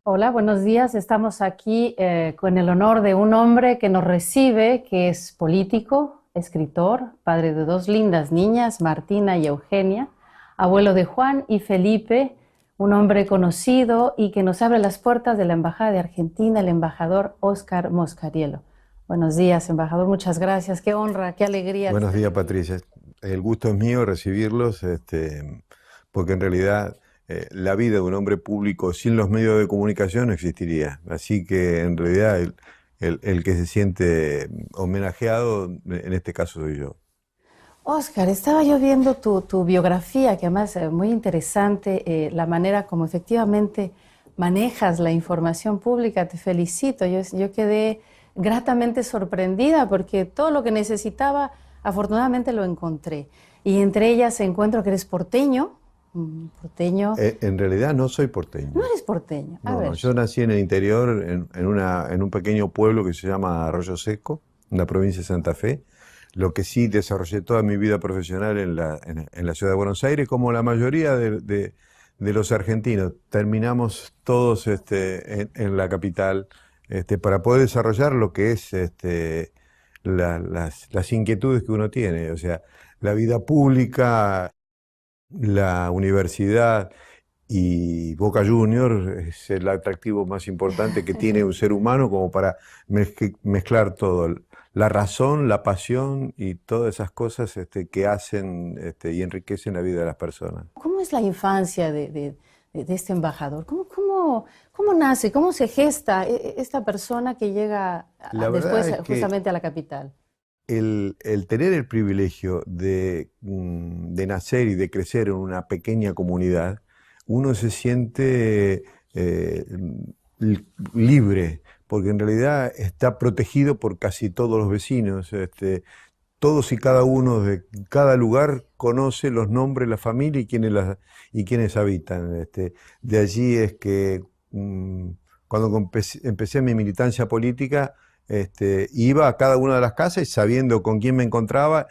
Hola, buenos días. Estamos aquí con el honor de un hombre que nos recibe, que es político, escritor, padre de dos lindas niñas, Martina y Eugenia, abuelo de Juan y Felipe, un hombre conocido y que nos abre las puertas de la Embajada de Argentina, el embajador Óscar Moscariello. Buenos días, embajador. Muchas gracias. Qué honra, qué alegría. Buenos días, Patricia. El gusto es mío recibirlos, porque en realidad la vida de un hombre público sin los medios de comunicación no existiría. Así que en realidad el que se siente homenajeado, en este caso soy yo. Óscar, estaba yo viendo tu biografía, que además es muy interesante, la manera como efectivamente manejas la información pública. Te felicito. Yo quedé gratamente sorprendida porque todo lo que necesitaba, afortunadamente lo encontré. Y entre ellas encuentro que eres porteño. Porteño. En realidad no soy No porteño. eres porteño. A No, ver. no, yo nací en el interior, en un pequeño pueblo que se llama Arroyo Seco, en la provincia de Santa Fe. Lo que sí desarrollé toda mi vida profesional en la ciudad de Buenos Aires, como la mayoría de los argentinos. Terminamos todos en la capital para poder desarrollar lo que es las inquietudes que uno tiene. O sea, la vida pública, la universidad y Boca Juniors es el atractivo más importante que tiene un ser humano como para mezclar todo. La razón, la pasión y todas esas cosas que hacen y enriquecen la vida de las personas. ¿Cómo es la infancia de este embajador? ¿Cómo nace? ¿Cómo se gesta esta persona que llega La verdad después es que justamente a la capital? el tener el privilegio de nacer y de crecer en una pequeña comunidad, uno se siente libre, porque en realidad está protegido por casi todos los vecinos. Todos y cada uno de cada lugar conoce los nombres, la familia y quienes habitan. De allí es que cuando empecé mi militancia política, iba a cada una de las casas y sabiendo con quién me encontraba,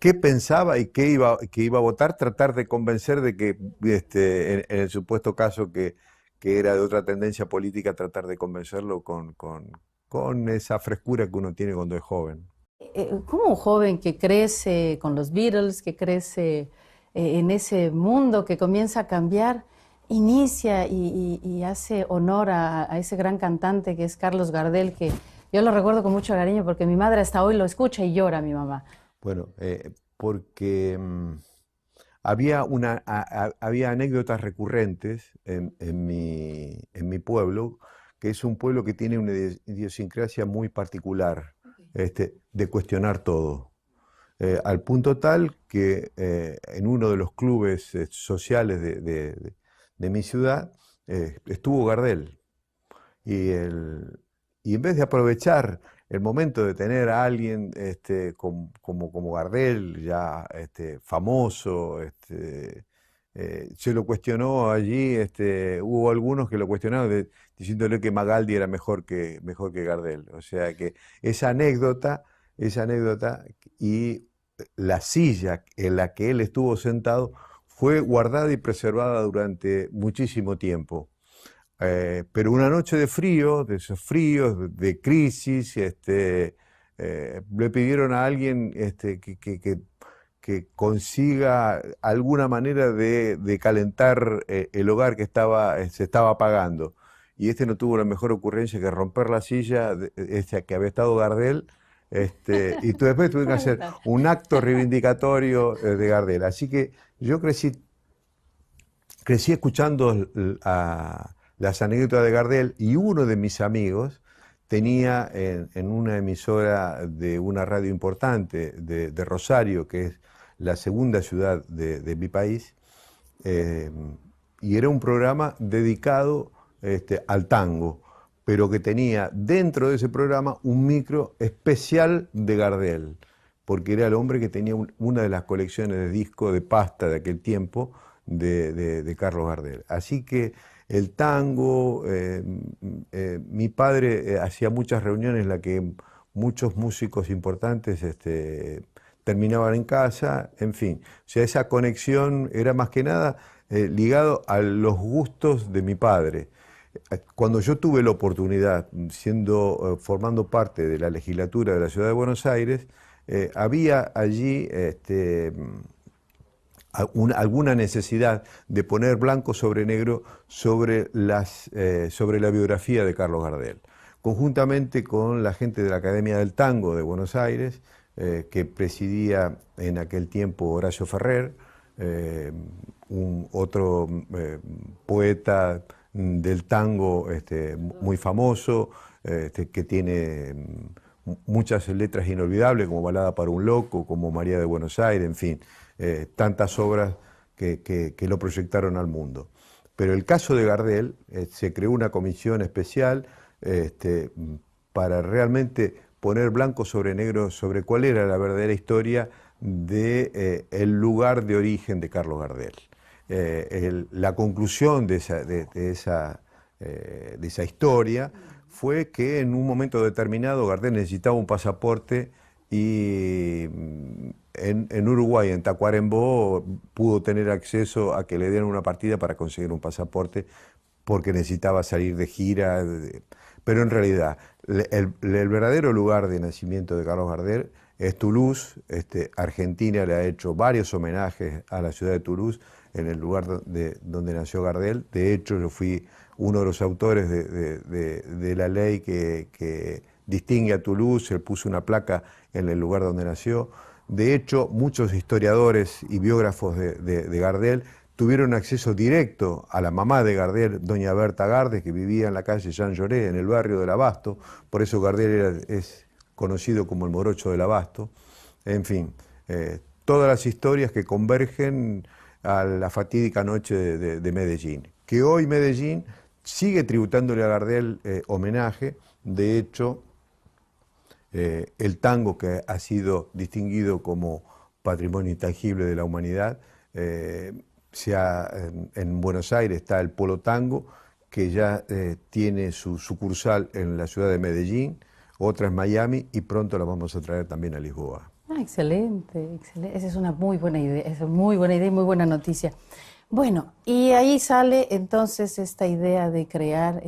qué pensaba y que iba a votar, tratar de convencer de que, en el supuesto caso que era de otra tendencia política, tratar de convencerlo con esa frescura que uno tiene cuando es joven. ¿Cómo un joven que crece con los Beatles, que crece en ese mundo que comienza a cambiar, inicia y hace honor a ese gran cantante que es Carlos Gardel, que yo lo recuerdo con mucho cariño porque mi madre hasta hoy lo escucha y llora mi mamá? Bueno, porque había anécdotas recurrentes en mi pueblo, que es un pueblo que tiene una idiosincrasia muy particular, de cuestionar todo. Al punto tal que en uno de los clubes sociales de mi ciudad estuvo Gardel. Y, y en vez de aprovechar el momento de tener a alguien como Gardel, ya famoso, se lo cuestionó allí, hubo algunos que lo cuestionaron diciéndole que Magaldi era mejor que Gardel. O sea que esa anécdota y la silla en la que él estuvo sentado fue guardada y preservada durante muchísimo tiempo. Pero una noche de frío, de esos fríos, de crisis, le pidieron a alguien que consiga alguna manera de calentar el hogar se estaba apagando. Y no tuvo la mejor ocurrencia que romper la silla que había estado Gardel. Y después tuvieron que hacer un acto reivindicatorio de Gardel. Así que yo crecí escuchando las anécdotas de Gardel, y uno de mis amigos tenía en una emisora de una radio importante de Rosario, que es la segunda ciudad de mi país, y era un programa dedicado al tango, pero que tenía dentro de ese programa un micro especial de Gardel. porque era el hombre que tenía una de las colecciones de discos de pasta de aquel tiempo de Carlos Gardel. Así que el tango, mi padre hacía muchas reuniones en las que muchos músicos importantes terminaban en casa, en fin. O sea, esa conexión era más que nada ligado a los gustos de mi padre. Cuando yo tuve la oportunidad, formando parte de la legislatura de la Ciudad de Buenos Aires, había allí alguna necesidad de poner blanco sobre negro sobre la biografía de Carlos Gardel, conjuntamente con la gente de la Academia del Tango de Buenos Aires, que presidía en aquel tiempo Horacio Ferrer, otro poeta del tango muy famoso, que tiene muchas letras inolvidables, como Balada para un Loco, como María de Buenos Aires, en fin, tantas obras que lo proyectaron al mundo. Pero el caso de Gardel, se creó una comisión especial para realmente poner blanco sobre negro sobre cuál era la verdadera historia del lugar de origen de Carlos Gardel. La conclusión de esa historia fue que en un momento determinado Gardel necesitaba un pasaporte y en Uruguay, en Tacuarembó, pudo tener acceso a que le dieran una partida para conseguir un pasaporte porque necesitaba salir de gira. Pero en realidad, el verdadero lugar de nacimiento de Carlos Gardel es Toulouse. Argentina le ha hecho varios homenajes a la ciudad de Toulouse, en el lugar donde nació Gardel. De hecho, yo fui uno de los autores de la ley que distingue a Toulouse. Él puso una placa en el lugar donde nació. De hecho, muchos historiadores y biógrafos de Gardel tuvieron acceso directo a la mamá de Gardel, doña Berta Gardes, que vivía en la calle Jean Lloré, en el barrio del Abasto. Por eso Gardel es conocido como el morocho del Abasto. En fin, todas las historias que convergen a la fatídica noche de Medellín, que hoy Medellín sigue tributándole a Gardel homenaje. De hecho, el tango, que ha sido distinguido como Patrimonio Intangible de la Humanidad, en Buenos Aires está el Polo Tango, que ya tiene su sucursal en la ciudad de Medellín, otra en Miami, y pronto la vamos a traer también a Lisboa. Ah, excelente, excelente. Esa es una muy buena idea, es muy buena idea y muy buena noticia. Bueno, y ahí sale entonces esta idea de crear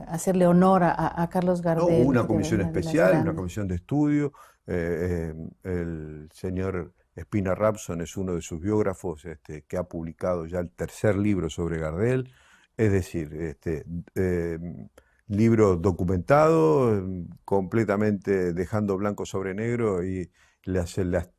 hacerle honor a Carlos No, Gardel. hubo una comisión especial, una grandes. comisión de estudio. El señor Espina Rapson es uno de sus biógrafos, que ha publicado ya el tercer libro sobre Gardel. Es decir, libro documentado, completamente dejando blanco sobre negro, y las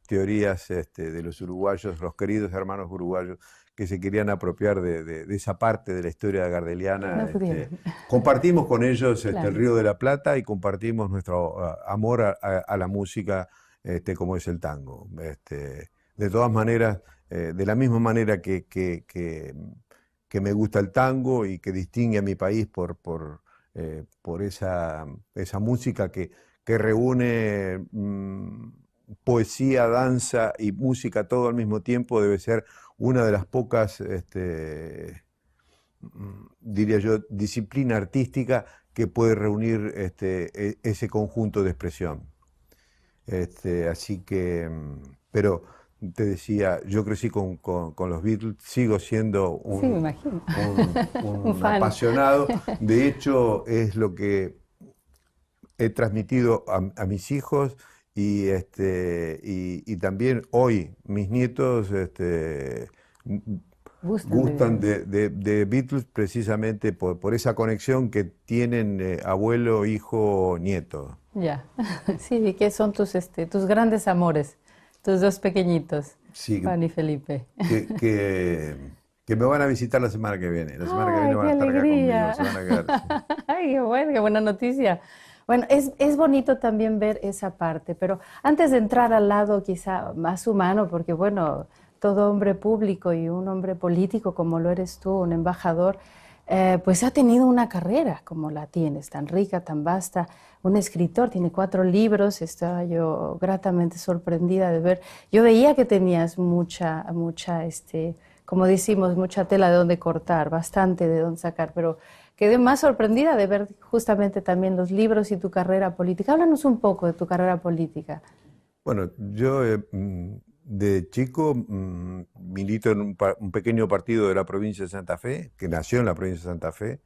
teorías de los uruguayos, los queridos hermanos uruguayos, que se querían apropiar de esa parte de la historia gardeliana. No pudieron. Compartimos con ellos el Claro. Río de la Plata, y compartimos nuestro amor a la música, como es el tango. De todas maneras, de la misma manera que me gusta el tango y que distingue a mi país por esa música que reúne poesía, danza y música todo al mismo tiempo, debe ser una de las pocas, diría yo, disciplina artística que puede reunir ese conjunto de expresión. Así que, pero te decía, yo crecí con los Beatles, sigo siendo Sí, me imagino. Un un fan. apasionado. De hecho, es lo que he transmitido a mis hijos, y también hoy mis nietos Gustan gustan de Beatles, precisamente por esa conexión que tienen, abuelo, hijo, nieto. Ya. Sí, ¿y qué son tus grandes amores? Tus dos pequeñitos, Sí, Juan y Felipe. que me van a visitar la semana que viene. La semana que viene ¡Ay, van qué a estar acá conmigo, alegría! se van a quedar. Sí. ¡Ay, qué bueno, qué buena noticia! Bueno, es bonito también ver esa parte, pero antes de entrar al lado quizá más humano, porque bueno, todo hombre público y un hombre político como lo eres tú, un embajador, pues ha tenido una carrera como la tienes, tan rica, tan vasta. Un escritor, tiene 4 libros, estaba yo gratamente sorprendida de ver. Yo veía que tenías como decimos, mucha tela de donde cortar, bastante de dónde sacar, pero quedé más sorprendida de ver justamente también los libros y tu carrera política. Háblanos un poco de tu carrera política. Bueno, yo de chico milito en un pequeño partido de la provincia de Santa Fe, que nació en la provincia de Santa Fe.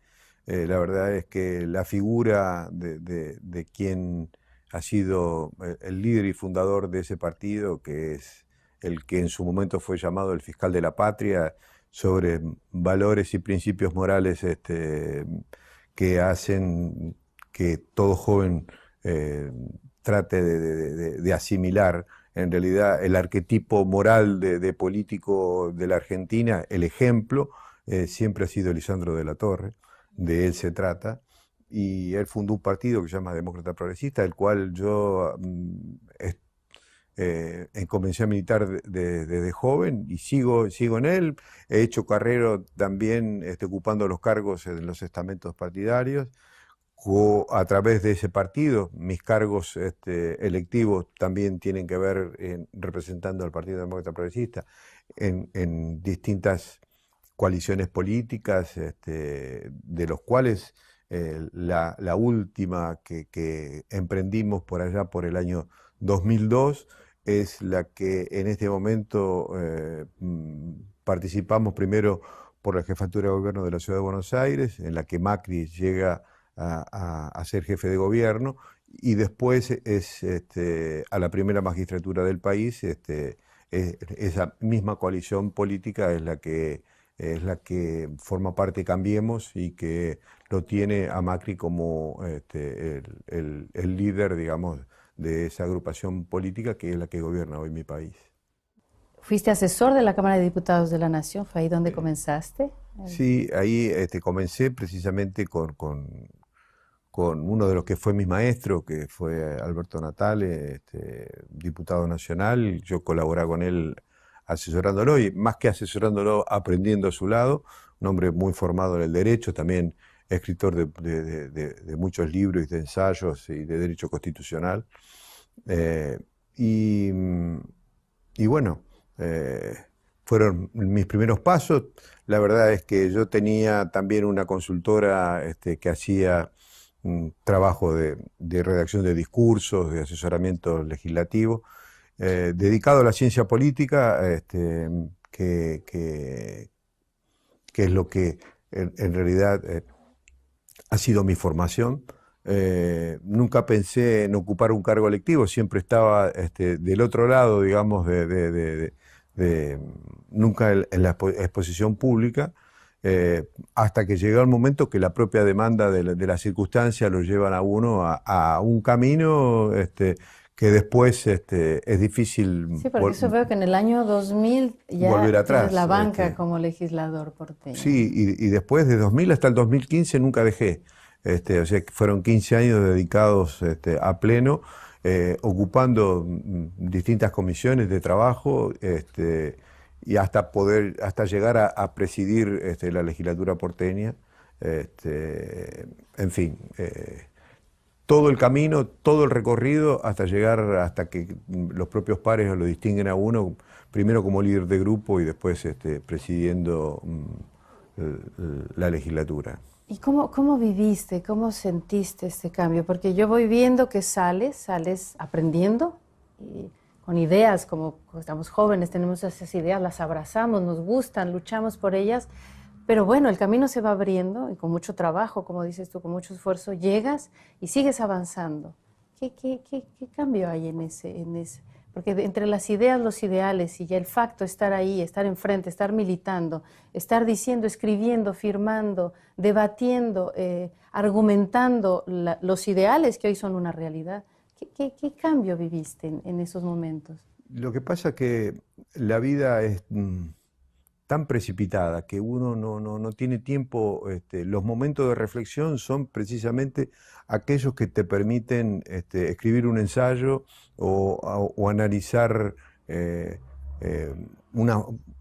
La verdad es que la figura de quien ha sido el líder y fundador de ese partido, que es el que en su momento fue llamado el fiscal de la patria, sobre valores y principios morales que hacen que todo joven eh, trate de asimilar. En realidad, el arquetipo moral de político de la Argentina, el ejemplo, siempre ha sido Lisandro de la Torre, de él se trata, y él fundó un partido que se llama Demócrata Progresista, el cual yo comencé a militar desde joven y sigo en él. He hecho carrera también ocupando los cargos en los estamentos partidarios. A través de ese partido, mis cargos electivos también tienen que ver representando al Partido Demócrata Progresista en distintas coaliciones políticas, de los cuales la última que emprendimos por allá por el año 2002 es la que en este momento participamos primero por la jefatura de gobierno de la Ciudad de Buenos Aires, en la que Macri llega a ser jefe de gobierno, y después es a la primera magistratura del país. Esa misma coalición política es la que forma parte de Cambiemos y que lo tiene a Macri como el líder, digamos, de esa agrupación política que es la que gobierna hoy mi país. Fuiste asesor de la Cámara de Diputados de la Nación, ¿fue ahí donde Sí. comenzaste? Sí, ahí comencé precisamente con uno de los que fue mi maestro, que fue Alberto Natale, diputado nacional. Yo colaboraba con él asesorándolo y más que asesorándolo, aprendiendo a su lado, un hombre muy formado en el derecho, también escritor de muchos libros y de ensayos y de derecho constitucional. Eh, y, y bueno, eh, fueron mis primeros pasos. La verdad es que yo tenía también una consultora que hacía trabajo de redacción de discursos, de asesoramiento legislativo, dedicado a la ciencia política, que, que- que es lo que en realidad ha sido mi formación. Nunca pensé en ocupar un cargo electivo, siempre estaba del otro lado, digamos, de- nunca en la exposición pública, hasta que llegó el momento que la propia demanda de la circunstancia lo llevan a uno a un camino que después es difícil Sí, porque eso veo que en el año 2000 ya volver tienes la atrás. banca como legislador porteño. Sí, y después de 2000 hasta el 2015 nunca dejé. O sea, que fueron 15 años dedicados a pleno, ocupando distintas comisiones de trabajo, y hasta llegar a presidir la legislatura porteña. En fin, todo el camino, todo el recorrido hasta llegar, hasta que los propios pares lo distinguen a uno, primero como líder de grupo y después presidiendo la legislatura. ¿Y cómo viviste, cómo sentiste este cambio? Porque yo voy viendo que sales aprendiendo, y con ideas, como estamos jóvenes, tenemos esas ideas, las abrazamos, nos gustan, luchamos por ellas, pero bueno, el camino se va abriendo y con mucho trabajo, como dices tú, con mucho esfuerzo, llegas y sigues avanzando. ¿Qué cambio hay en ese? Porque entre las ideas, los ideales y ya el facto estar ahí, estar enfrente, estar militando, estar diciendo, escribiendo, firmando, debatiendo, argumentando los ideales que hoy son una realidad. ¿Qué cambio viviste en esos momentos? Lo que pasa es que la vida es tan precipitada que uno no tiene tiempo. Los momentos de reflexión son precisamente aquellos que te permiten escribir un ensayo o analizar eh, eh,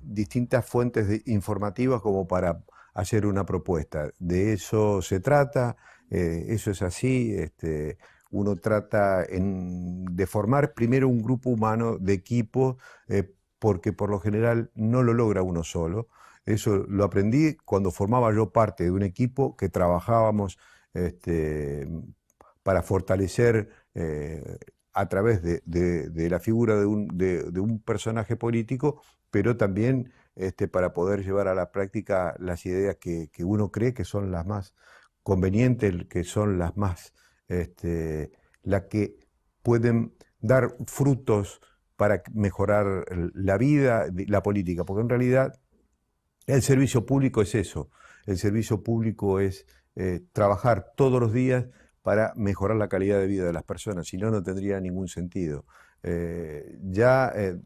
distintas fuentes informativas como para hacer una propuesta. De eso se trata, eso es así. Uno trata de formar primero un grupo humano de equipo, porque por lo general no lo logra uno solo. Eso lo aprendí cuando formaba yo parte de un equipo que trabajábamos para fortalecer a través de la figura de un personaje político, pero también para poder llevar a la práctica las ideas que uno cree que son las más convenientes, que son las que pueden dar frutos para mejorar la vida, la política, porque en realidad el servicio público es eso. El servicio público es trabajar todos los días para mejorar la calidad de vida de las personas, si no, no tendría ningún sentido. Desde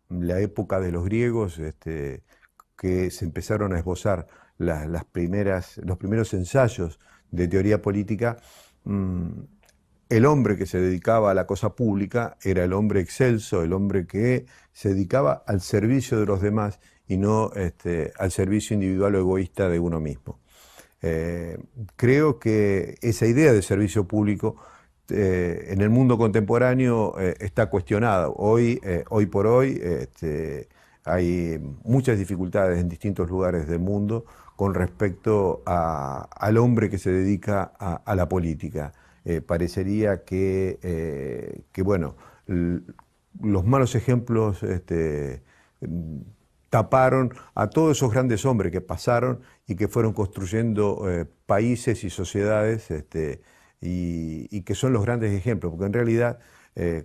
la época de los griegos, que se empezaron a esbozar los primeros ensayos de teoría política, el hombre que se dedicaba a la cosa pública era el hombre excelso, el hombre que se dedicaba al servicio de los demás y no al servicio individual o egoísta de uno mismo. Creo que esa idea de servicio público en el mundo contemporáneo está cuestionada. Hoy por hoy hay muchas dificultades en distintos lugares del mundo con respecto al hombre que se dedica a la política. Parecería que bueno, los malos ejemplos taparon a todos esos grandes hombres que pasaron y que fueron construyendo países y sociedades y que son los grandes ejemplos, porque en realidad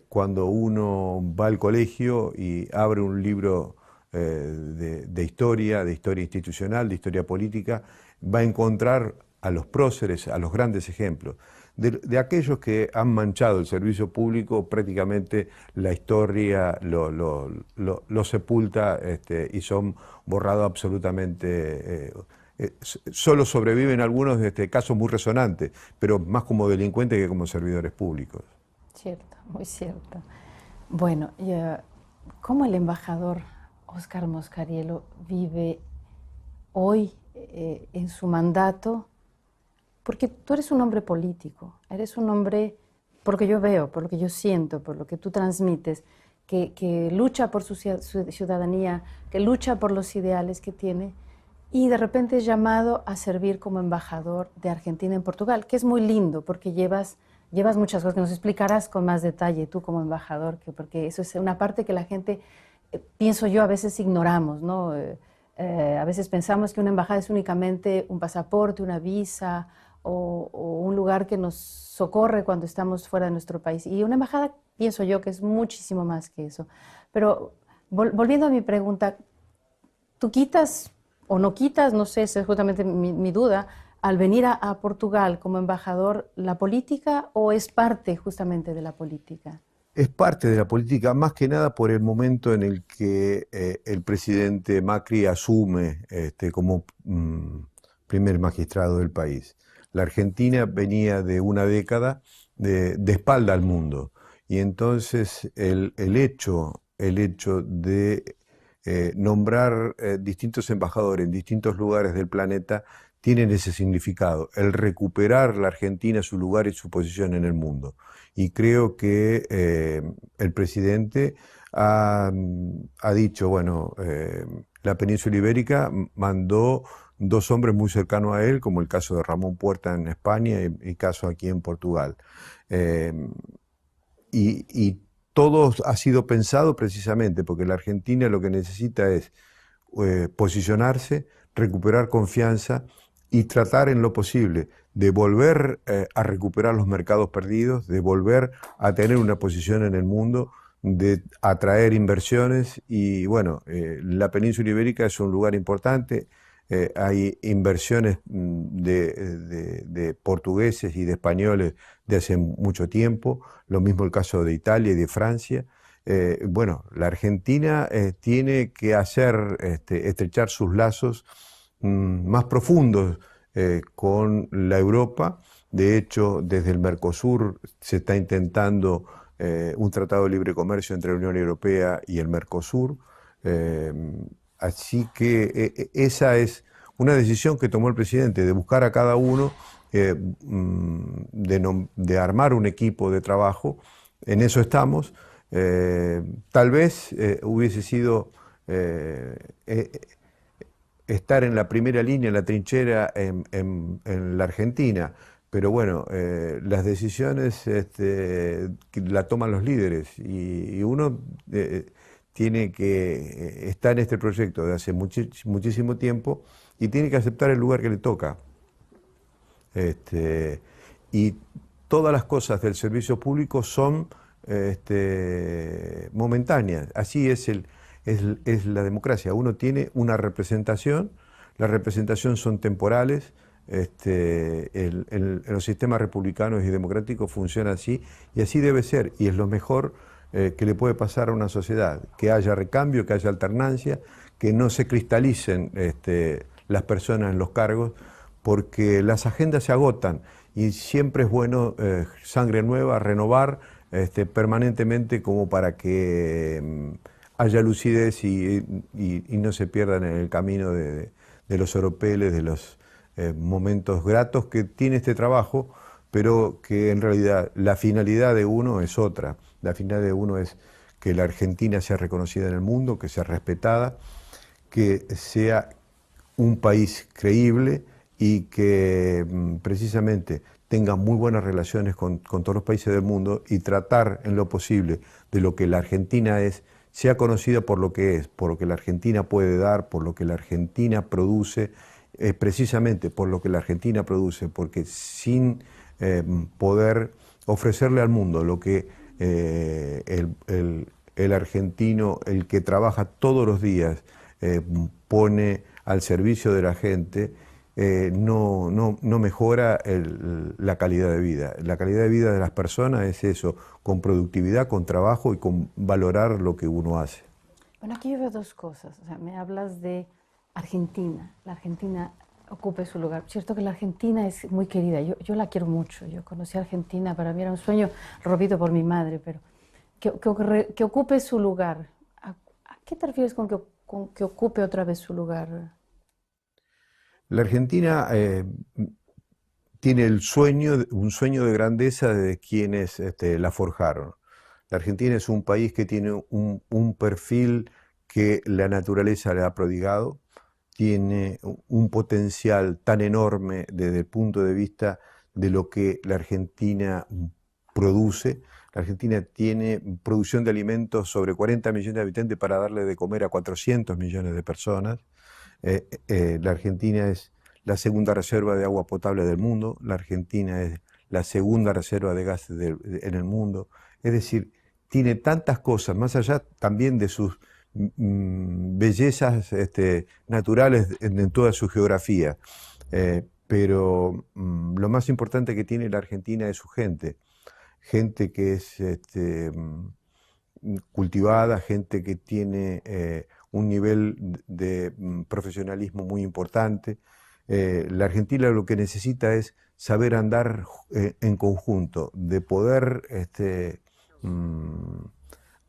cuando uno va al colegio y abre un libro de historia institucional, de historia política, va a encontrar a los próceres, a los grandes ejemplos. De aquellos que han manchado el servicio público, prácticamente la historia lo sepulta y son borrados absolutamente. Solo sobreviven algunos casos muy resonantes, pero más como delincuentes que como servidores públicos. Cierto, muy cierto. Bueno, ¿cómo el embajador Óscar Moscarielo vive hoy en su mandato? Porque tú eres un hombre político, eres un hombre, por lo que yo veo, por lo que yo siento, por lo que tú transmites, que lucha por su ciudadanía, que lucha por los ideales que tiene, y de repente es llamado a servir como embajador de Argentina en Portugal, que es muy lindo, porque llevas muchas cosas que nos explicarás con más detalle tú como embajador, porque eso es una parte que la gente, pienso yo, a veces ignoramos, ¿no? A veces pensamos que una embajada es únicamente un pasaporte, una visa, o un lugar que nos socorre cuando estamos fuera de nuestro país. Y una embajada, pienso yo, que es muchísimo más que eso. Pero volviendo a mi pregunta, ¿tú quitas o no quitas, no sé, esa es justamente mi duda, al venir a Portugal como embajador, la política, o es parte justamente de la política? Es parte de la política, más que nada por el momento en el que el presidente Macri asume como primer magistrado del país. La Argentina venía de una década de espalda al mundo, y entonces el hecho de nombrar distintos embajadores en distintos lugares del planeta tienen ese significado, el recuperar la Argentina su lugar y su posición en el mundo. Y creo que el presidente ha dicho, bueno, la península ibérica mandó dos hombres muy cercanos a él, como el caso de Ramón Puerta en España y el caso aquí en Portugal. Y todo ha sido pensado precisamente porque la Argentina lo que necesita es posicionarse, recuperar confianza y tratar en lo posible de volver a recuperar los mercados perdidos, de volver a tener una posición en el mundo, de atraer inversiones. Y bueno, la península ibérica es un lugar importante. Hay inversiones de portugueses y de españoles de hace mucho tiempo, lo mismo el caso de Italia y de Francia. Bueno, la Argentina tiene que estrechar sus lazos más profundos con la Europa. De hecho, desde el Mercosur se está intentando un tratado de libre comercio entre la Unión Europea y el Mercosur. Así que esa es una decisión que tomó el presidente, de buscar a cada uno, de armar un equipo de trabajo. En eso estamos. Tal vez hubiese sido estar en la primera línea, en la trinchera en la Argentina, pero bueno, las decisiones que la toman los líderes y uno tiene que estar en este proyecto de hace muchísimo tiempo y tiene que aceptar el lugar que le toca. Y todas las cosas del servicio público son momentáneas. Así es la democracia. Uno tiene una representación, las representaciones son temporales. Los sistemas republicanos y democráticos funcionan así y así debe ser, y es lo mejor que le puede pasar a una sociedad, que haya recambio, que haya alternancia, que no se cristalicen las personas en los cargos, porque las agendas se agotan y siempre es bueno sangre nueva, renovar permanentemente, como para que haya lucidez y no se pierdan en el camino de los oropeles, de los momentos gratos que tiene este trabajo, pero que en realidad la finalidad de uno es otra. La finalidad de uno es que la Argentina sea reconocida en el mundo, que sea respetada, que sea un país creíble y que precisamente tenga muy buenas relaciones con todos los países del mundo, y tratar en lo posible de lo que la Argentina es, sea conocida por lo que es, por lo que la Argentina puede dar, por lo que la Argentina produce, precisamente por lo que la Argentina produce, porque sin poder ofrecerle al mundo lo que el argentino, el que trabaja todos los días, pone al servicio de la gente, no mejora la calidad de vida. La calidad de vida de las personas es eso, con productividad, con trabajo y con valorar lo que uno hace. Bueno, aquí yo veo dos cosas. O sea, me hablas de Argentina. La Argentina ocupe su lugar. Cierto que la Argentina es muy querida. Yo la quiero mucho. Yo conocí a Argentina, para mí era un sueño robido por mi madre, pero que ocupe su lugar. ¿A qué te refieres con que ocupe otra vez su lugar? La Argentina tiene un sueño de grandeza de quienes la forjaron. La Argentina es un país que tiene un perfil que la naturaleza le ha prodigado, tiene un potencial tan enorme desde el punto de vista de lo que la Argentina produce. La Argentina tiene producción de alimentos sobre 40 millones de habitantes para darle de comer a 400 millones de personas. La Argentina es la segunda reserva de agua potable del mundo, la Argentina es la segunda reserva de gas en el mundo. Es decir, tiene tantas cosas, más allá también de sus bellezas naturales en toda su geografía. Pero lo más importante que tiene la Argentina es su gente. Gente que es cultivada, gente que tiene un nivel de profesionalismo muy importante. La Argentina lo que necesita es saber andar en conjunto, de poder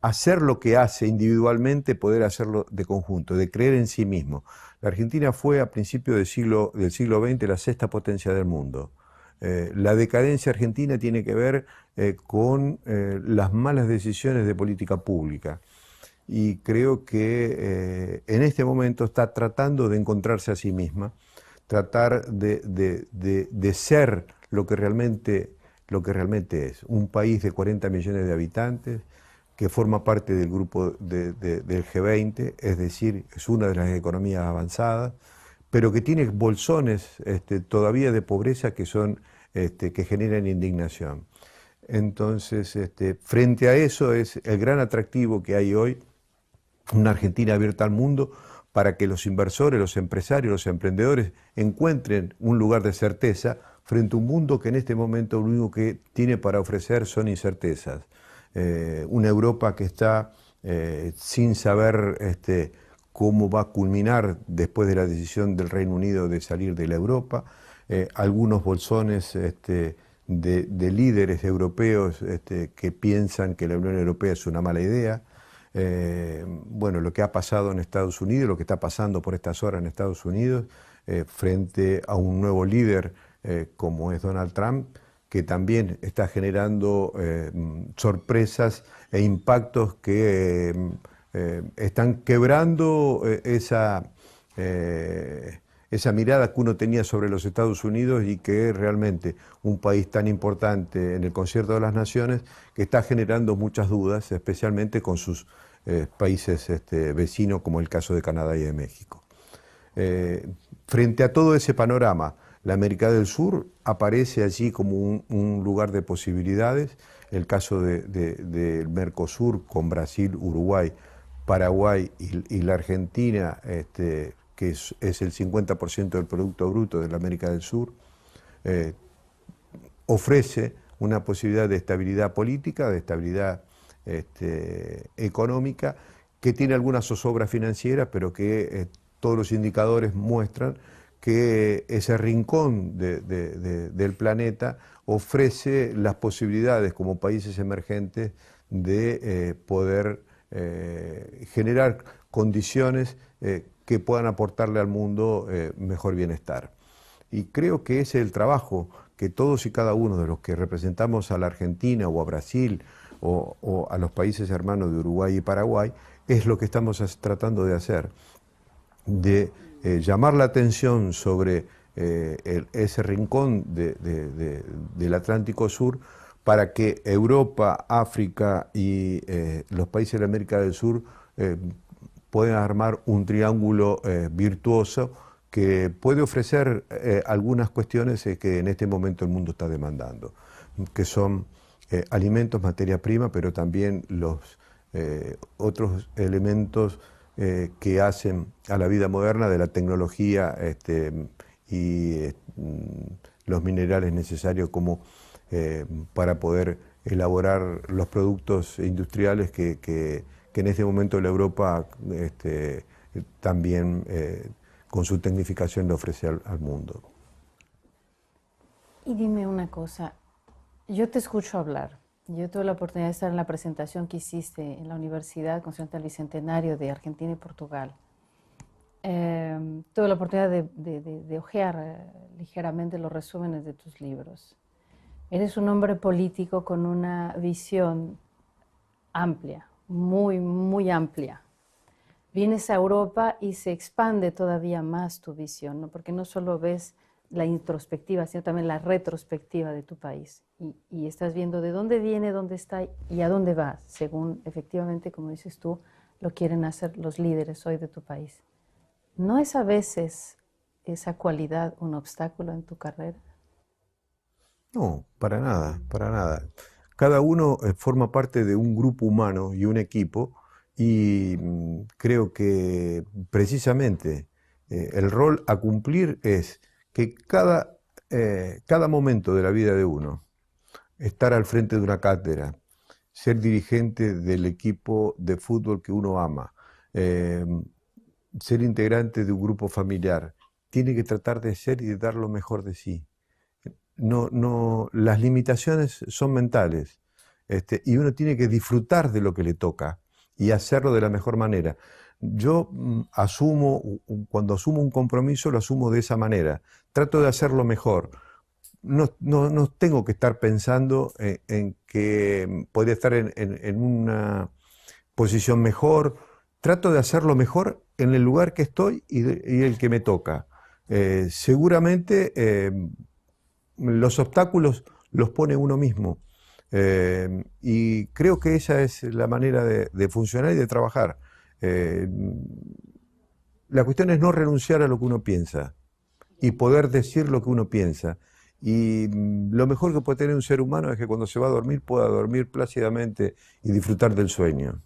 hacer lo que hace individualmente, poder hacerlo de conjunto, de creer en sí mismo. La Argentina fue a principios del siglo XX la sexta potencia del mundo. La decadencia argentina tiene que ver con las malas decisiones de política pública, y creo que en este momento está tratando de encontrarse a sí misma, tratar de ser lo que realmente es, un país de 40 millones de habitantes que forma parte del grupo del G20, es decir, es una de las economías avanzadas, pero que tiene bolsones todavía de pobreza que generan indignación. Entonces, frente a eso es el gran atractivo que hay hoy, una Argentina abierta al mundo, para que los inversores, los empresarios, los emprendedores encuentren un lugar de certeza frente a un mundo que en este momento lo único que tiene para ofrecer son incertezas. Una Europa que está sin saber cómo va a culminar después de la decisión del Reino Unido de salir de la Europa, algunos bolsones de líderes europeos que piensan que la Unión Europea es una mala idea. bueno, lo que ha pasado en Estados Unidos, lo que está pasando por estas horas en Estados Unidos, frente a un nuevo líder como es Donald Trump, que también está generando sorpresas e impactos que están quebrando esa mirada que uno tenía sobre los Estados Unidos y que es realmente un país tan importante en el concierto de las naciones que está generando muchas dudas, especialmente con sus países vecinos, como el caso de Canadá y de México. Frente a todo ese panorama, la América del Sur aparece allí como un lugar de posibilidades. El caso del Mercosur con Brasil, Uruguay, Paraguay y la Argentina, que es el 50% del Producto Bruto de la América del Sur, ofrece una posibilidad de estabilidad política, de estabilidad económica, que tiene algunas zozobras financieras, pero que todos los indicadores muestran que ese rincón del planeta ofrece las posibilidades como países emergentes de poder generar condiciones que puedan aportarle al mundo mejor bienestar. Y creo que ese es el trabajo que todos y cada uno de los que representamos a la Argentina o a Brasil o a los países hermanos de Uruguay y Paraguay, es lo que estamos tratando de hacer, de llamar la atención sobre ese rincón del Atlántico Sur para que Europa, África y los países de la América del Sur puedan armar un triángulo virtuoso que puede ofrecer algunas cuestiones que en este momento el mundo está demandando, que son alimentos, materia prima, pero también los otros elementos que hacen a la vida moderna de la tecnología y los minerales necesarios como para poder elaborar los productos industriales que en este momento la Europa también con su tecnificación le ofrece al mundo. Y dime una cosa, yo te escucho hablar. Yo tuve la oportunidad de estar en la presentación que hiciste en la universidad consciente al Bicentenario de Argentina y Portugal. Tuve la oportunidad de hojear ligeramente los resúmenes de tus libros. Eres un hombre político con una visión amplia, muy, muy amplia. Vienes a Europa y se expande todavía más tu visión, ¿no? Porque no solo ves la introspectiva, sino también la retrospectiva de tu país. Y estás viendo de dónde viene, dónde está y a dónde va, según efectivamente, como dices tú, lo quieren hacer los líderes hoy de tu país. ¿No es a veces esa cualidad un obstáculo en tu carrera? No, para nada, para nada. Cada uno forma parte de un grupo humano y un equipo y creo que precisamente el rol a cumplir es que cada momento de la vida de uno, estar al frente de una cátedra, ser dirigente del equipo de fútbol que uno ama, eh, ser integrante de un grupo familiar, tiene que tratar de ser y de dar lo mejor de sí. No, las limitaciones son mentales, y uno tiene que disfrutar de lo que le toca y hacerlo de la mejor manera. Yo cuando asumo un compromiso, lo asumo de esa manera. Trato de hacerlo mejor. No tengo que estar pensando en que podría estar en una posición mejor. Trato de hacerlo mejor en el lugar que estoy y el que me toca. Seguramente los obstáculos los pone uno mismo. Y creo que esa es la manera de funcionar y de trabajar. Eh, la cuestión es no renunciar a lo que uno piensa y poder decir lo que uno piensa. Y lo mejor que puede tener un ser humano es que cuando se va a dormir pueda dormir plácidamente y disfrutar del sueño.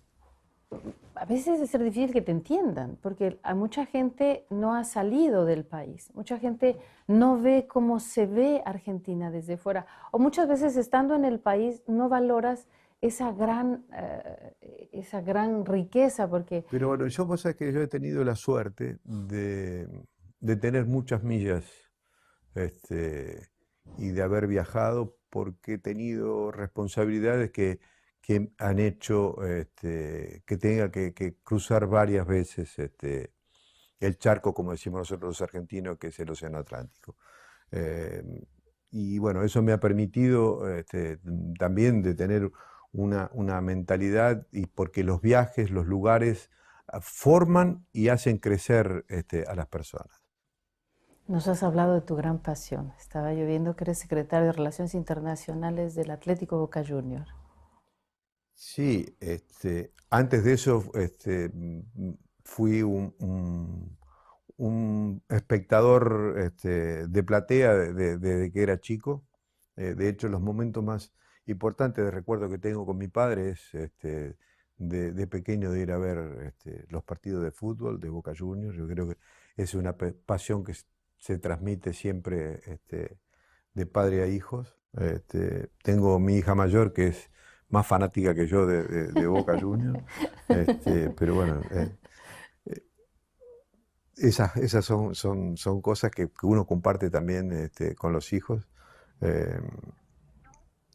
A veces es ser difícil que te entiendan, porque a mucha gente no ha salido del país, mucha gente no ve cómo se ve Argentina desde fuera, o muchas veces estando en el país no valoras esa gran riqueza, porque Pero bueno, vos sabés que yo he tenido la suerte de tener muchas millas y de haber viajado porque he tenido responsabilidades que han hecho que tenga que cruzar varias veces el charco, como decimos nosotros los argentinos, que es el Océano Atlántico. Eh, y bueno, eso me ha permitido también de tener una mentalidad, y porque los viajes, los lugares forman y hacen crecer a las personas. Nos has hablado de tu gran pasión. Estaba yo viendo que eres secretario de Relaciones Internacionales del Atlético Boca Juniors. Sí, antes de eso fui un espectador de platea desde que era chico. De hecho, los momentos más importantes de recuerdo que tengo con mi padre es de pequeño de ir a ver los partidos de fútbol de Boca Juniors. Yo creo que es una pasión que se transmite siempre de padre a hijos. Tengo mi hija mayor que es más fanática que yo de Boca Juniors, pero bueno, esas son cosas que uno comparte también con los hijos. Eh,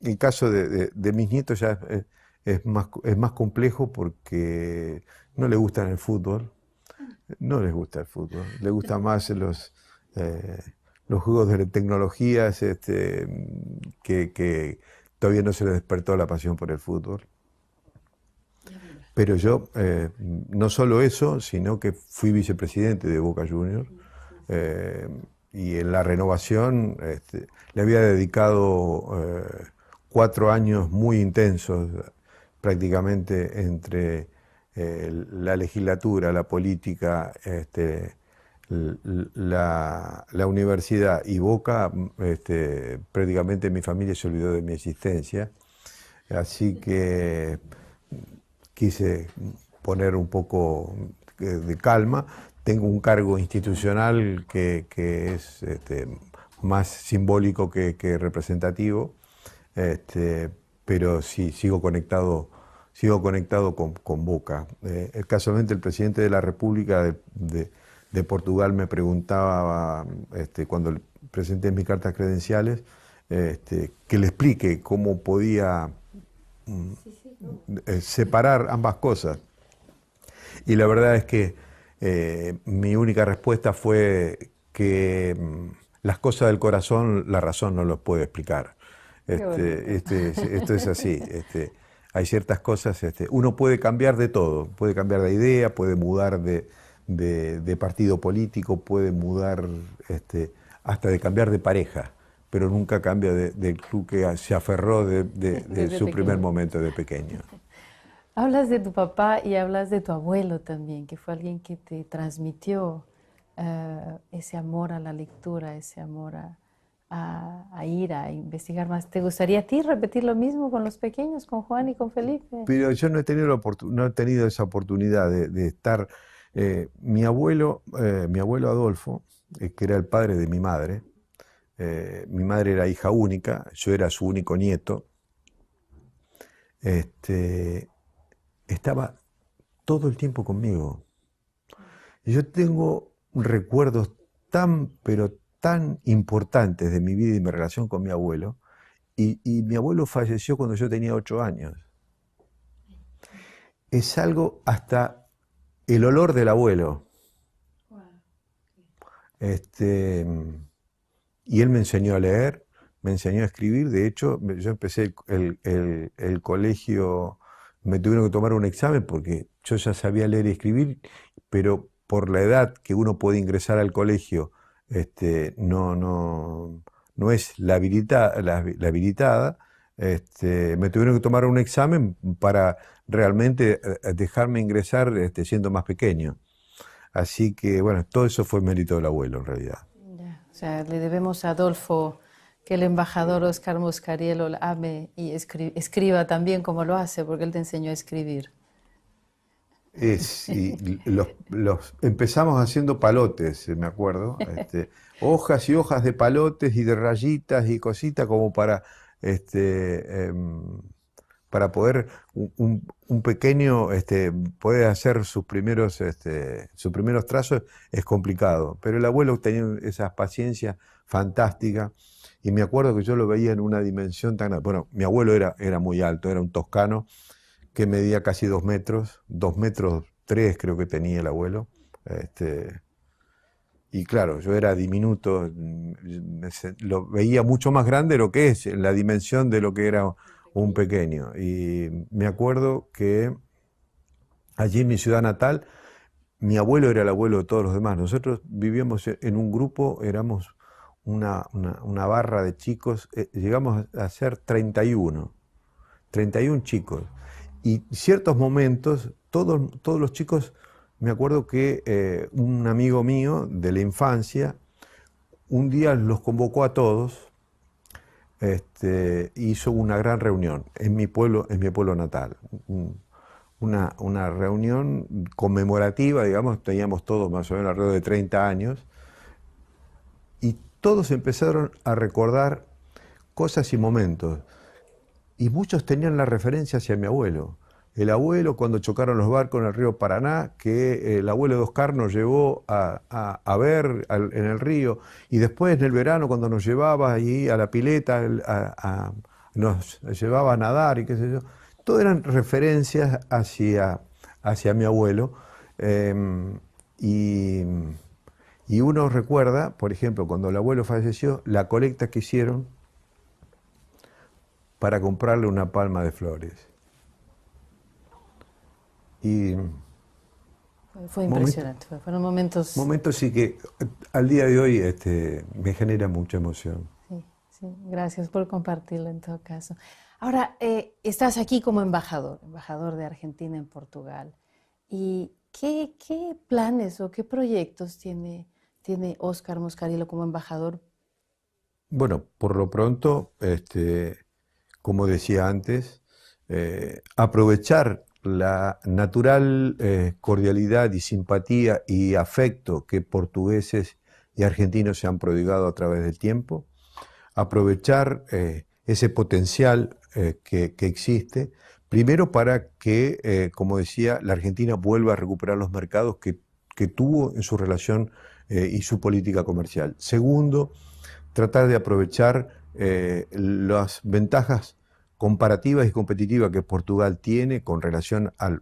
en el caso de mis nietos ya es más complejo porque no les gusta el fútbol, no les gusta el fútbol, les gustan más los juegos de tecnologías que todavía no se les despertó la pasión por el fútbol. Pero yo, no solo eso, sino que fui vicepresidente de Boca Juniors, eh, y en la renovación le había dedicado 4 años muy intensos, prácticamente entre la legislatura, la política, la universidad y Boca. Prácticamente mi familia se olvidó de mi existencia, así que quise poner un poco de calma. Tengo un cargo institucional que es más simbólico que representativo, pero sí sigo conectado con Boca. Casualmente el presidente de la República de Portugal me preguntaba, cuando le presenté mis cartas credenciales, que le explique cómo podía separar ambas cosas. Y la verdad es que mi única respuesta fue que las cosas del corazón, la razón no los puede explicar. Esto es así. Hay ciertas cosas, uno puede cambiar de todo, puede cambiar de idea, puede mudar de partido político, puede mudar hasta de cambiar de pareja, pero nunca cambia del club que se aferró de su primer momento de pequeño. Hablas de tu papá y hablas de tu abuelo también, que fue alguien que te transmitió ese amor a la lectura, ese amor a ir a investigar más. ¿Te gustaría a ti repetir lo mismo con los pequeños, con Juan y con Felipe? Pero yo no he tenido esa oportunidad de estar. Mi abuelo Adolfo, que era el padre de mi madre era hija única, yo era su único nieto, estaba todo el tiempo conmigo. Y yo tengo recuerdos pero tan importantes de mi vida y mi relación con mi abuelo, y mi abuelo falleció cuando yo tenía 8 años. Es algo, hasta el olor del abuelo. Y él me enseñó a leer, me enseñó a escribir. De hecho, yo empecé el colegio, me tuvieron que tomar un examen porque yo ya sabía leer y escribir, pero por la edad que uno puede ingresar al colegio, no es la habilitada. Me tuvieron que tomar un examen para realmente dejarme ingresar siendo más pequeño. Así que, bueno, todo eso fue mérito del abuelo, en realidad. O sea, le debemos a Adolfo que el embajador Oscar Moscariello lo ame y escriba también como lo hace, porque él te enseñó a escribir. Empezamos haciendo palotes, me acuerdo, hojas y hojas de palotes y de rayitas y cositas como para poder un pequeño puede hacer sus primeros trazos. Es complicado, pero el abuelo tenía esa paciencia fantástica, Y me acuerdo que yo lo veía en una dimensión tan grande. Bueno, mi abuelo era muy alto, era un toscano que medía casi 2 metros, 2 metros 3 creo que tenía el abuelo. Este, y claro, yo era diminuto, lo veía mucho más grande de lo que es, en la dimensión de lo que era un pequeño. Y me acuerdo que allí en mi ciudad natal, mi abuelo era el abuelo de todos los demás. Nosotros vivíamos en un grupo, éramos una barra de chicos, llegamos a ser 31 chicos. Y ciertos momentos, todos los chicos, me acuerdo que un amigo mío de la infancia, un día los convocó a todos, hizo una gran reunión en mi pueblo natal. Una reunión conmemorativa, digamos, teníamos todos más o menos alrededor de 30 años, y todos empezaron a recordar cosas y momentos. Y muchos tenían la referencia hacia mi abuelo. El abuelo cuando chocaron los barcos en el río Paraná, que el abuelo de Oscar nos llevó a ver en el río, y después en el verano cuando nos llevaba ahí a la pileta, nos llevaba a nadar y qué sé yo. Todo eran referencias hacia mi abuelo. Y, y uno recuerda, por ejemplo, cuando el abuelo falleció, la colecta que hicieron para comprarle una palma de flores. Y Fue impresionante, fueron momentos. momentos sí que al día de hoy me genera mucha emoción. Sí, sí, gracias por compartirlo en todo caso. Ahora, estás aquí como embajador de Argentina en Portugal. ¿Y qué planes o qué proyectos tiene Óscar Moscarilo como embajador? Bueno, por lo pronto, como decía antes, aprovechar la natural cordialidad y simpatía y afecto que portugueses y argentinos se han prodigado a través del tiempo, aprovechar ese potencial que existe, primero para que, como decía, la Argentina vuelva a recuperar los mercados que tuvo en su relación y su política comercial. Segundo, tratar de aprovechar las ventajas comparativas y competitivas que Portugal tiene con relación a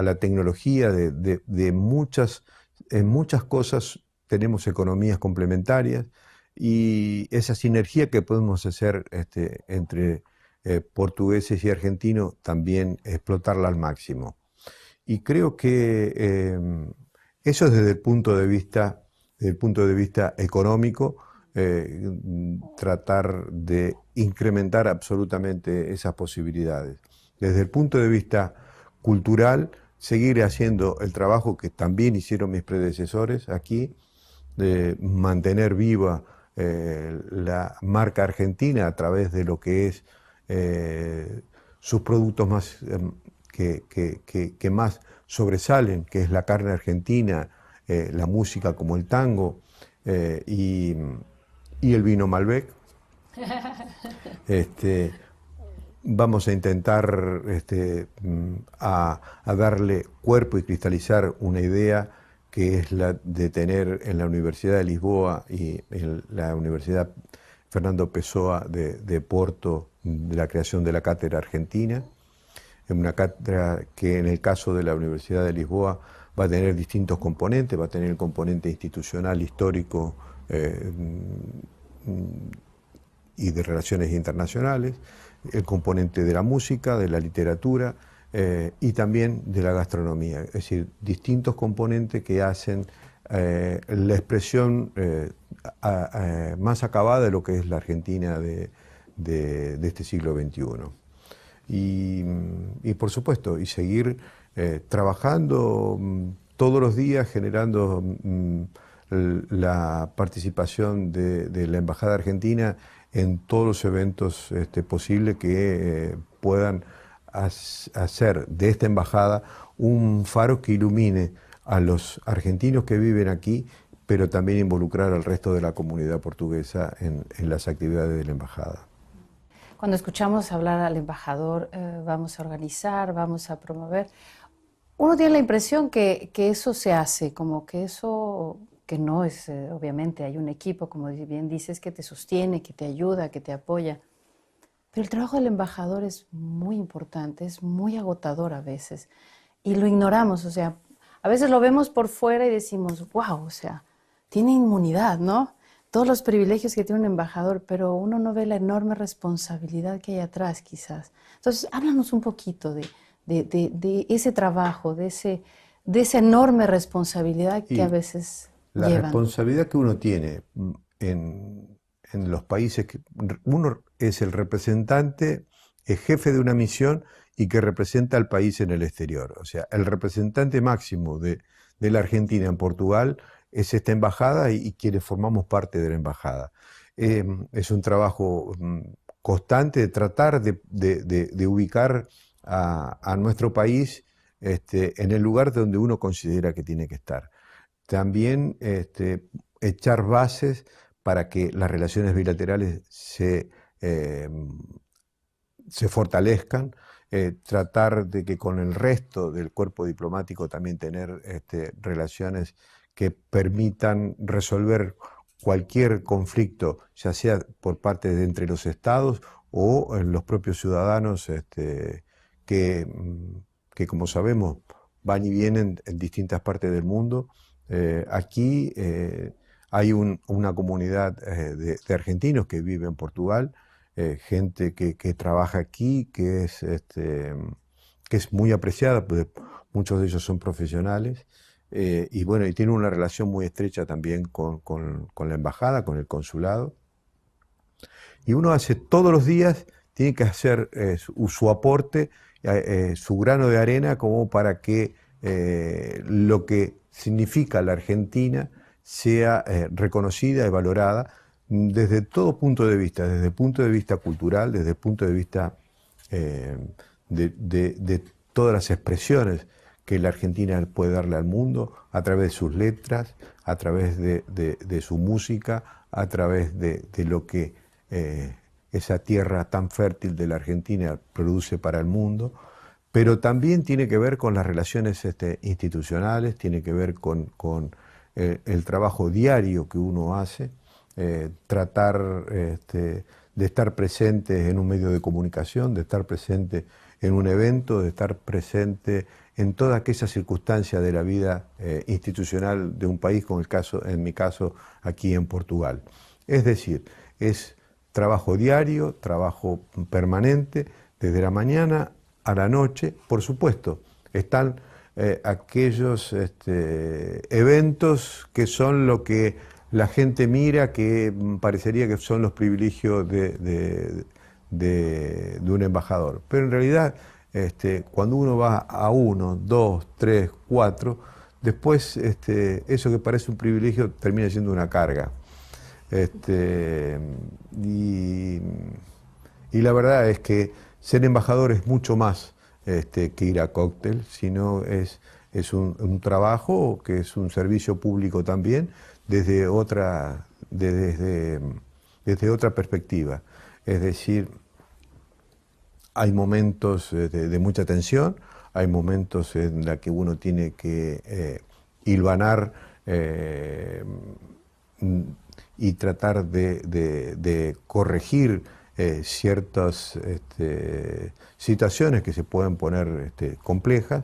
la tecnología de en muchas cosas tenemos economías complementarias, y esa sinergia que podemos hacer entre portugueses y argentinos también explotarla al máximo. Y creo que eso es desde el punto de vista económico, tratar de incrementar absolutamente esas posibilidades. Desde el punto de vista cultural, seguir haciendo el trabajo que también hicieron mis predecesores aquí, de mantener viva la marca argentina a través de lo que es sus productos más, que más sobresalen, que es la carne argentina, la música como el tango, y el vino Malbec. Vamos a intentar a darle cuerpo y cristalizar una idea que es la de tener en la Universidad de Lisboa y en la Universidad Fernando Pessoa de Porto, de la creación de la Cátedra Argentina, una cátedra que en el caso de la Universidad de Lisboa va a tener distintos componentes, va a tener el componente institucional, histórico y de relaciones internacionales, el componente de la música, de la literatura y también de la gastronomía, es decir, distintos componentes que hacen la expresión más acabada de lo que es la Argentina de este siglo XXI. Y por supuesto, y seguir trabajando todos los días, generando la participación de la Embajada Argentina en todos los eventos posibles que puedan hacer de esta embajada un faro que ilumine a los argentinos que viven aquí, pero también involucrar al resto de la comunidad portuguesa en las actividades de la embajada. Cuando escuchamos hablar al embajador, vamos a organizar, vamos a promover, uno tiene la impresión que eso se hace, como que eso que no es, obviamente, hay un equipo, como bien dices, que te sostiene, que te ayuda, que te apoya. Pero el trabajo del embajador es muy importante, es muy agotador a veces. Y lo ignoramos, o sea, a veces lo vemos por fuera y decimos, wow, o sea, tiene inmunidad, ¿no? Todos los privilegios que tiene un embajador, pero uno no ve la enorme responsabilidad que hay atrás, quizás. Entonces, háblanos un poquito de ese trabajo, de esa enorme responsabilidad que a Y veces la llevan. responsabilidad que uno tiene en los países, que uno es el representante, es jefe de una misión y que representa al país en el exterior. O sea, el representante máximo de la Argentina en Portugal es esta embajada y quienes formamos parte de la embajada. Es un trabajo constante de tratar de ubicar a nuestro país en el lugar donde uno considera que tiene que estar. También echar bases para que las relaciones bilaterales eh, se fortalezcan, tratar de que con el resto del cuerpo diplomático también tener relaciones que permitan resolver cualquier conflicto, ya sea por parte de entre los estados o en los propios ciudadanos que, que, como sabemos, van y vienen en distintas partes del mundo. Aquí hay una comunidad de argentinos que vive en Portugal, gente que trabaja aquí, que es muy apreciada, porque muchos de ellos son profesionales, y bueno, y tiene una relación muy estrecha también con la embajada, con el consulado. Y uno hace todos los días, tiene que hacer su aporte, su grano de arena, como para que lo que significa la Argentina sea reconocida y valorada desde todo punto de vista, desde el punto de vista cultural, desde el punto de vista eh, de todas las expresiones que la Argentina puede darle al mundo a través de sus letras, a través de su música, a través de lo que esa tierra tan fértil de la Argentina produce para el mundo, pero también tiene que ver con las relaciones institucionales, tiene que ver con el trabajo diario que uno hace, tratar de estar presente en un medio de comunicación, de estar presente en un evento, de estar presente en todas aquellas circunstancias de la vida institucional de un país, como en mi caso, aquí en Portugal. Es decir, es trabajo diario, trabajo permanente, desde la mañana a la noche. Por supuesto, están aquellos eventos que son lo que la gente mira, que parecería que son los privilegios de un embajador. Pero en realidad, cuando uno va a uno, dos, tres, cuatro, después eso que parece un privilegio termina siendo una carga. Este, y, y la verdad es que ser embajador es mucho más que ir a cóctel, sino es un trabajo que es un servicio público también desde otra perspectiva. Es decir, hay momentos de mucha tensión, hay momentos en los que uno tiene que hilvanar y tratar de corregir ciertas situaciones que se pueden poner complejas,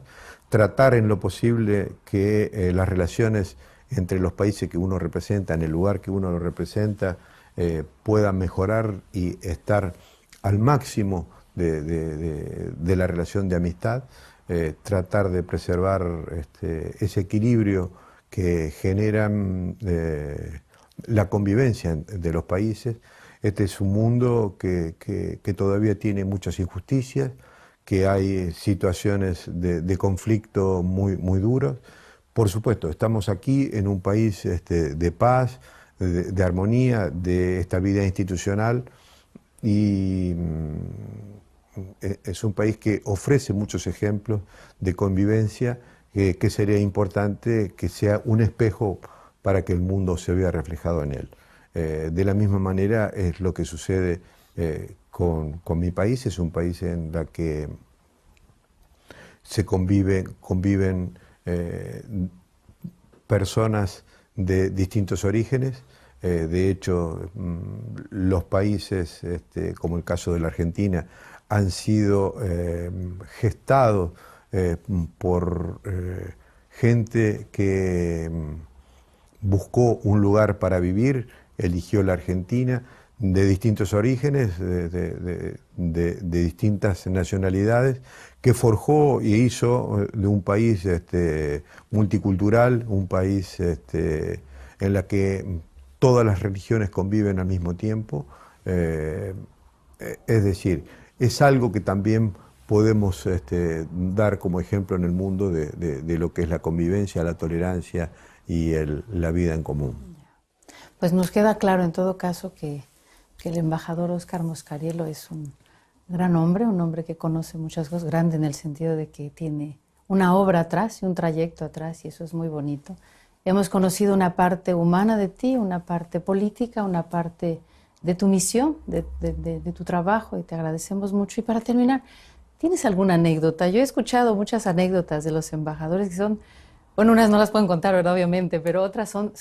tratar en lo posible que las relaciones entre los países que uno representa, en el lugar que uno lo representa, puedan mejorar y estar al máximo de la relación de amistad, tratar de preservar ese equilibrio que generan la convivencia de los países. Este es un mundo que todavía tiene muchas injusticias, que hay situaciones de conflicto muy duros. Por supuesto, estamos aquí en un país de paz, de armonía, de estabilidad institucional, y es un país que ofrece muchos ejemplos de convivencia, que sería importante que sea un espejo para que el mundo se vea reflejado en él. De la misma manera es lo que sucede con mi país. Es un país en el que conviven personas de distintos orígenes. De hecho, los países, como el caso de la Argentina, han sido gestados por gente que buscó un lugar para vivir, eligió la Argentina, de distintos orígenes, de distintas nacionalidades, que forjó y hizo de un país multicultural, un país en la que todas las religiones conviven al mismo tiempo. Es decir, es algo que también podemos dar como ejemplo en el mundo de lo que es la convivencia, la tolerancia y la vida en común. Pues nos queda claro en todo caso que el embajador Óscar Moscarielo es un gran hombre, un hombre que conoce muchas cosas, grande en el sentido de que tiene una obra atrás y un trayecto atrás, y eso es muy bonito. Hemos conocido una parte humana de ti, una parte política, una parte de tu misión, de tu trabajo, y te agradecemos mucho. Y para terminar, ¿tienes alguna anécdota? Yo he escuchado muchas anécdotas de los embajadores que son, bueno, unas no las pueden contar, ¿verdad? Obviamente, pero otras son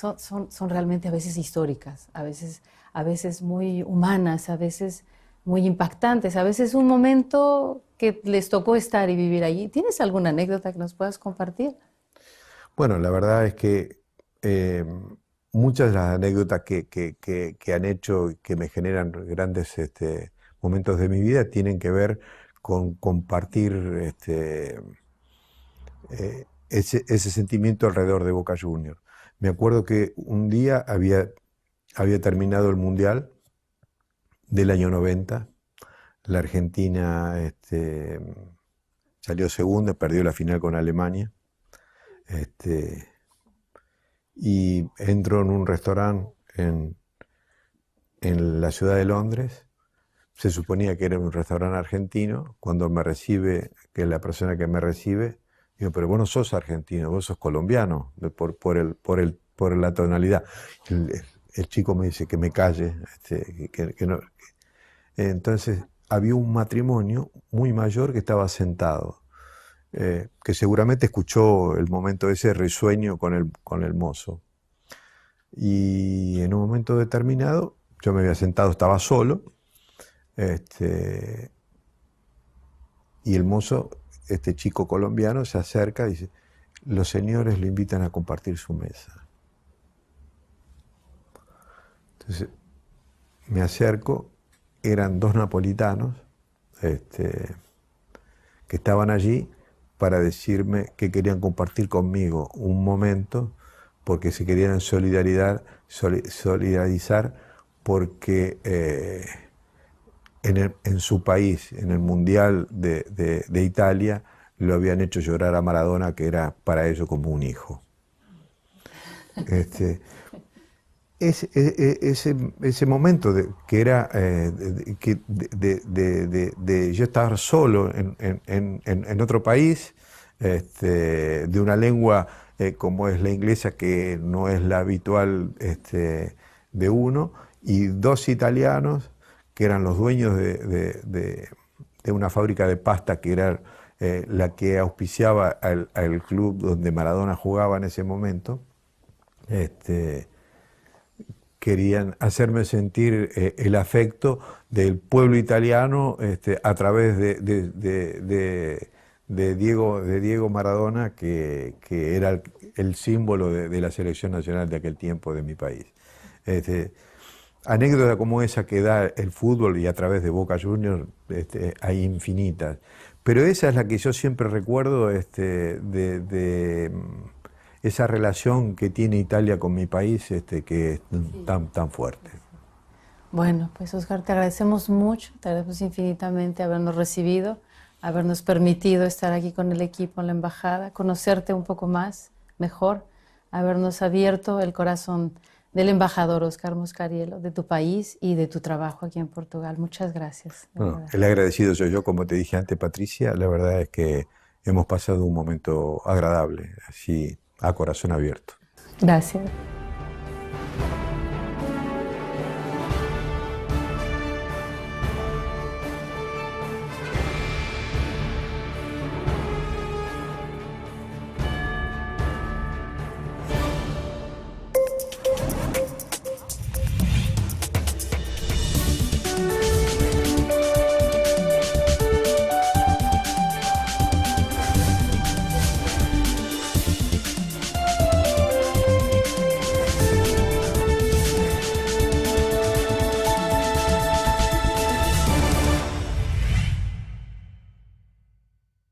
realmente a veces históricas, a veces muy humanas, a veces muy impactantes, a veces un momento que les tocó estar y vivir allí. ¿Tienes alguna anécdota que nos puedas compartir? Bueno, la verdad es que muchas de las anécdotas que han hecho y que me generan grandes momentos de mi vida tienen que ver con compartir ese sentimiento alrededor de Boca Juniors. Me acuerdo que un día había terminado el Mundial del año 90. La Argentina salió segunda, perdió la final con Alemania. Y entro en un restaurante en la ciudad de Londres. Se suponía que era un restaurante argentino. Cuando me recibe, que es la persona que me recibe, digo, pero vos no sos argentino, vos sos colombiano, por la tonalidad. El chico me dice que me calle, que no. Entonces había un matrimonio muy mayor que estaba sentado, que seguramente escuchó el momento ese risueño con el mozo. Y en un momento determinado, yo me había sentado, estaba solo, y el mozo, este chico colombiano, se acerca y dice, los señores le invitan a compartir su mesa. Entonces me acerco, eran dos napolitanos que estaban allí para decirme que querían compartir conmigo un momento porque se querían solidarizar porque en su país, en el Mundial de Italia, lo habían hecho llorar a Maradona, que era para ellos como un hijo. Ese momento que era de yo estar solo en otro país, de una lengua como es la inglesa, que no es la habitual de uno, y dos italianos que eran los dueños de una fábrica de pasta que era la que auspiciaba al club donde Maradona jugaba en ese momento. Querían hacerme sentir el afecto del pueblo italiano a través de Diego Maradona, que era el símbolo de la selección nacional de aquel tiempo de mi país. Anécdotas como esa que da el fútbol y a través de Boca Juniors hay infinitas. Pero esa es la que yo siempre recuerdo de esa relación que tiene Italia con mi país, que es tan fuerte. Bueno, pues Óscar, te agradecemos mucho, te agradecemos infinitamente habernos recibido, habernos permitido estar aquí con el equipo en la embajada, conocerte un poco más, mejor, habernos abierto el corazón del embajador Óscar Moscarielo, de tu país y de tu trabajo aquí en Portugal. Muchas gracias. Bueno, el agradecido soy yo, como te dije antes, Patricia. La verdad es que hemos pasado un momento agradable, así a corazón abierto. Gracias.